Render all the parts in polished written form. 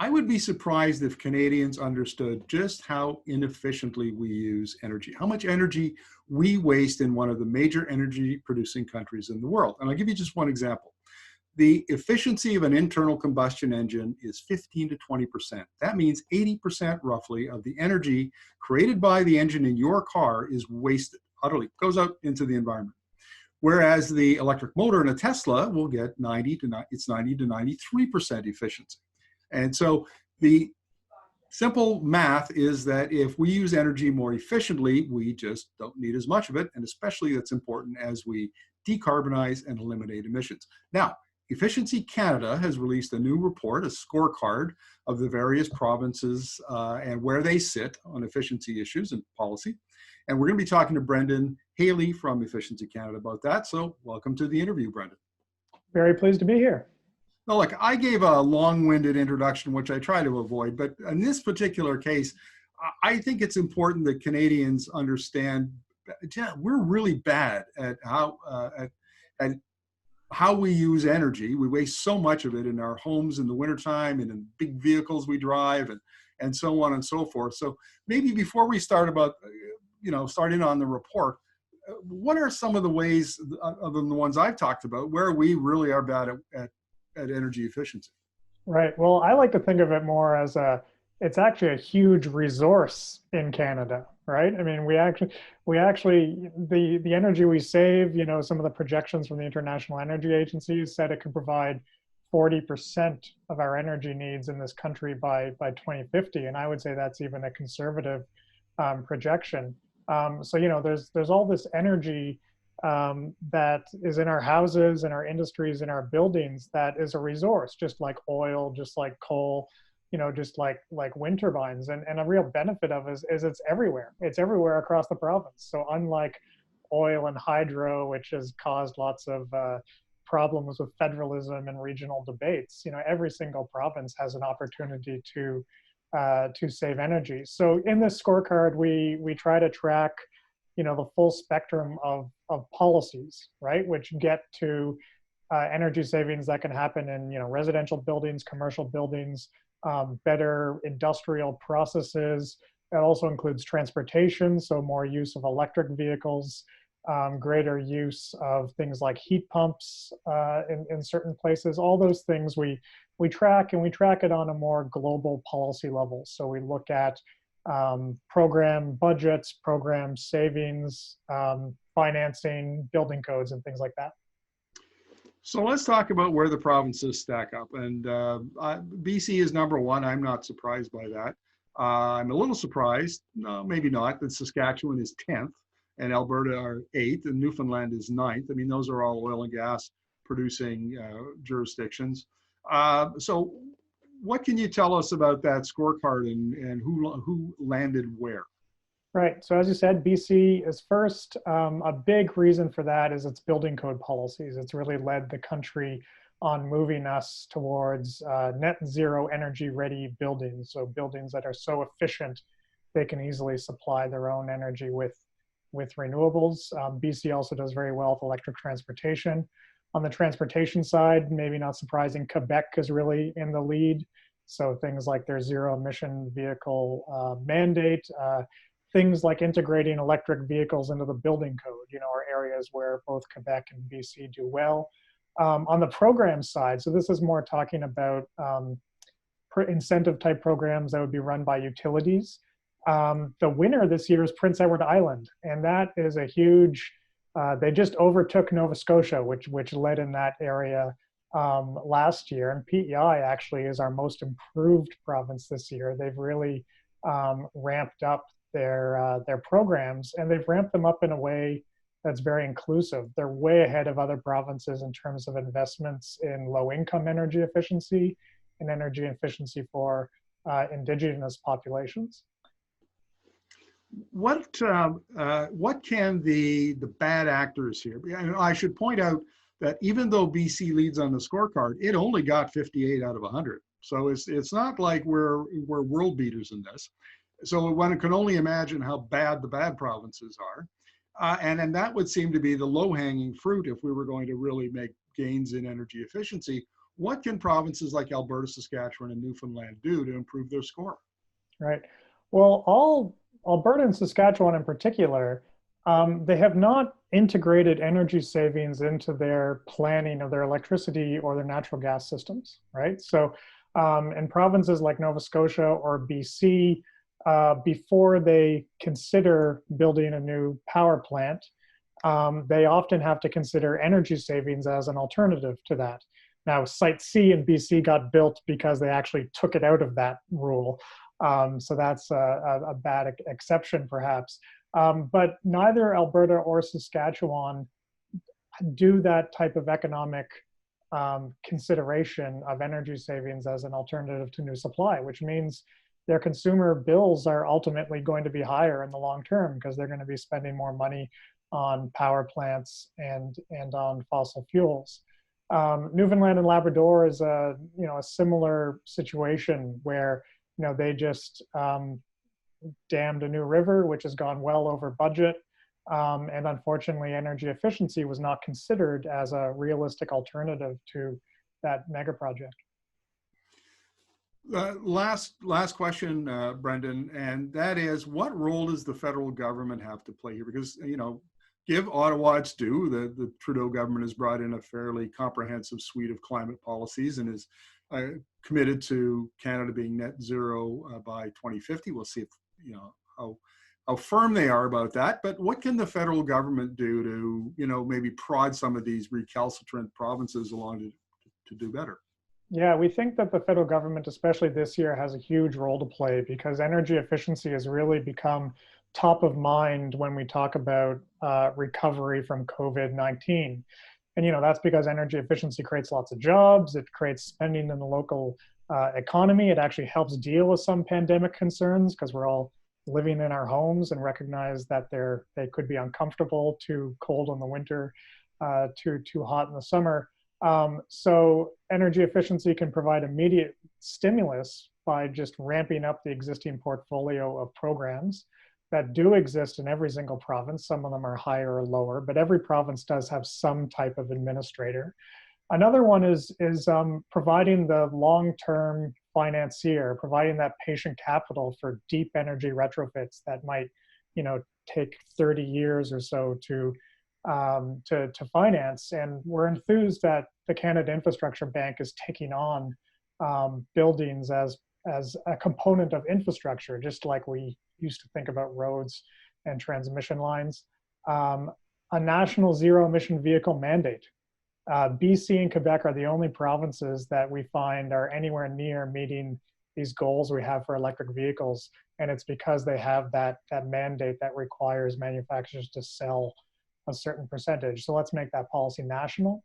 I would be surprised if Canadians understood just how inefficiently we use energy, how much energy we waste in one of the major energy producing countries in the world. And I'll give you just one example. The efficiency of an internal combustion engine is 15 to 20%. That means 80% roughly of the energy created by the engine in your car is wasted, utterly, goes out into the environment. Whereas the electric motor in a Tesla will get 90 to 93% efficiency. And so the simple math is that if we use energy more efficiently, we just don't need as much of it. And especially that's important as we decarbonize and eliminate emissions. Now, Efficiency Canada has released a new report, a scorecard of the various provinces and where they sit on efficiency issues and policy. And we're going to be talking to Brendan Haley from Efficiency Canada about that. So welcome to the interview, Brendan. Very pleased to be here. Now, look, I gave a long-winded introduction, which I try to avoid, but in this particular case, I think it's important that Canadians understand, yeah, we're really bad at how we use energy. We waste so much of it in our homes in the wintertime and in big vehicles we drive and so on and so forth. So maybe before we start about, starting on the report, what are some of the ways, other than the ones I've talked about, where we really are bad at energy efficiency? Right. Well, I like to think of it more as it's actually a huge resource in Canada, right? I mean, the energy we save, some of the projections from the International Energy Agency said it could provide 40% of our energy needs in this country by 2050. And I would say that's even a conservative projection. So, there's all this energy that is in our houses, in our industries, in our buildings that is a resource, just like oil, just like coal, just like wind turbines. And a real benefit of it is it's everywhere. It's everywhere across the province. So unlike oil and hydro, which has caused lots of problems with federalism and regional debates, every single province has an opportunity to save energy. So in this scorecard, we try to track the full spectrum of policies, right, which get to energy savings that can happen in residential buildings, commercial buildings, better industrial processes. It also includes transportation, so more use of electric vehicles, greater use of things like heat pumps in certain places. All those things we track, and we track it on a more global policy level. So we look at program budgets, program savings, financing, building codes, and things like that. So let's talk about where the provinces stack up. And BC is number one. I'm not surprised by that. I'm a little surprised, no, maybe not, that Saskatchewan is 10th and Alberta are 8th and Newfoundland is 9th. I mean, those are all oil and gas producing jurisdictions. So what can you tell us about that scorecard and who landed where? Right. So as you said, BC is first. A big reason for that is its building code policies. It's really led the country on moving us towards net zero energy ready buildings. So buildings that are so efficient, they can easily supply their own energy with renewables. BC also does very well with electric transportation. On the transportation side, maybe not surprising, Quebec is really in the lead. So things like their zero emission vehicle mandate, things like integrating electric vehicles into the building code, are areas where both Quebec and BC do well. On the program side, so this is more talking about incentive type programs that would be run by utilities. The winner this year is Prince Edward Island, and that is a huge, they just overtook Nova Scotia, which led in that area last year. And PEI actually is our most improved province this year. They've really ramped up their programs, and they've ramped them up in a way that's very inclusive. They're way ahead of other provinces in terms of investments in low-income energy efficiency and energy efficiency for Indigenous populations. What can the bad actors here be? I should point out that even though BC leads on the scorecard, it only got 58 out of 100. So it's not like we're world beaters in this. So one can only imagine how bad the bad provinces are. And that would seem to be the low-hanging fruit if we were going to really make gains in energy efficiency. What can provinces like Alberta, Saskatchewan, and Newfoundland do to improve their score? Right. Well, all Alberta and Saskatchewan in particular, they have not integrated energy savings into their planning of their electricity or their natural gas systems, right? So in provinces like Nova Scotia or BC, before they consider building a new power plant, they often have to consider energy savings as an alternative to that. Now, Site C in BC got built because they actually took it out of that rule. So that's a bad exception, perhaps. But neither Alberta or Saskatchewan do that type of economic consideration of energy savings as an alternative to new supply, which means their consumer bills are ultimately going to be higher in the long term because they're going to be spending more money on power plants and on fossil fuels. Newfoundland and Labrador is a similar situation where they just dammed a new river, which has gone well over budget. And unfortunately, energy efficiency was not considered as a realistic alternative to that mega project. Last question, Brendan, and that is, what role does the federal government have to play here? Because, give Ottawa its due. The Trudeau government has brought in a fairly comprehensive suite of climate policies and is committed to Canada being net zero by 2050. We'll see if, how firm they are about that. But what can the federal government do to, maybe prod some of these recalcitrant provinces along to do better? Yeah, we think that the federal government, especially this year, has a huge role to play because energy efficiency has really become top of mind when we talk about recovery from COVID-19. And that's because energy efficiency creates lots of jobs, it creates spending in the local economy, it actually helps deal with some pandemic concerns because we're all living in our homes and recognize that they could be uncomfortable, too cold in the winter, too hot in the summer. So energy efficiency can provide immediate stimulus by just ramping up the existing portfolio of programs that do exist in every single province. Some of them are higher or lower, but every province does have some type of administrator. Another one is providing the long-term financier, providing that patient capital for deep energy retrofits that might, take 30 years or so to finance. And we're enthused that the Canada Infrastructure Bank is taking on buildings as a component of infrastructure, just like we used to think about roads and transmission lines. A national zero emission vehicle mandate. BC and Quebec are the only provinces that we find are anywhere near meeting these goals we have for electric vehicles. And it's because they have that mandate that requires manufacturers to sell a certain percentage. So let's make that policy national.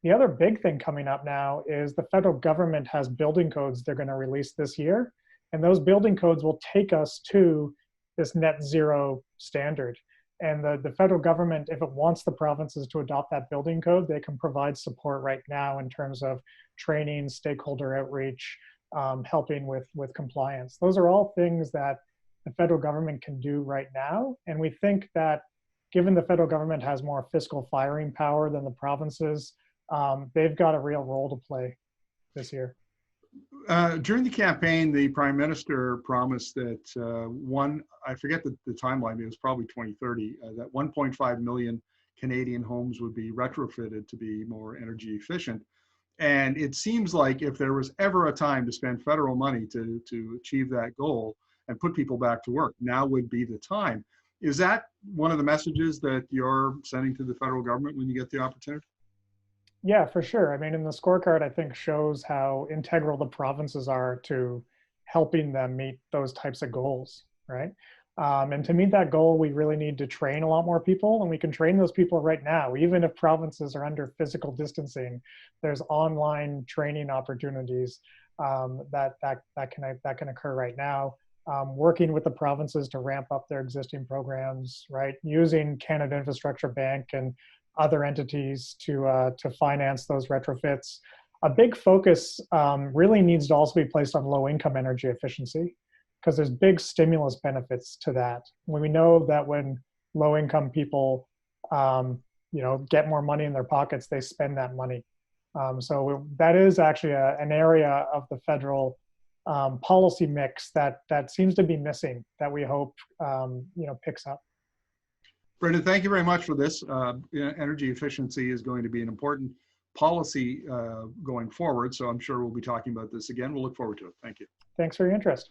The other big thing coming up now is the federal government has building codes they're going to release this year. And those building codes will take us to this net zero standard. And the federal government, if it wants the provinces to adopt that building code, they can provide support right now in terms of training, stakeholder outreach, helping with compliance. Those are all things that the federal government can do right now. And we think that given the federal government has more fiscal firing power than the provinces, they've got a real role to play this year. During the campaign, the Prime Minister promised that I forget the timeline, it was probably 2030, that 1.5 million Canadian homes would be retrofitted to be more energy efficient. And it seems like if there was ever a time to spend federal money to achieve that goal and put people back to work, now would be the time. Is that one of the messages that you're sending to the federal government when you get the opportunity? Yeah, for sure. I mean, in the scorecard, I think shows how integral the provinces are to helping them meet those types of goals, right? And to meet that goal, we really need to train a lot more people, and we can train those people right now. Even if provinces are under physical distancing, there's online training opportunities that can occur right now. Working with the provinces to ramp up their existing programs, right? Using Canada Infrastructure Bank and other entities to finance those retrofits. A big focus really needs to also be placed on low-income energy efficiency because there's big stimulus benefits to that. When we know that when low-income people, get more money in their pockets, they spend that money. That is actually an area of the federal policy mix that seems to be missing, that we hope picks up. Brendan, thank you very much for this. Energy efficiency is going to be an important policy going forward, so I'm sure we'll be talking about this again. We'll look forward to it. Thank you. Thanks for your interest.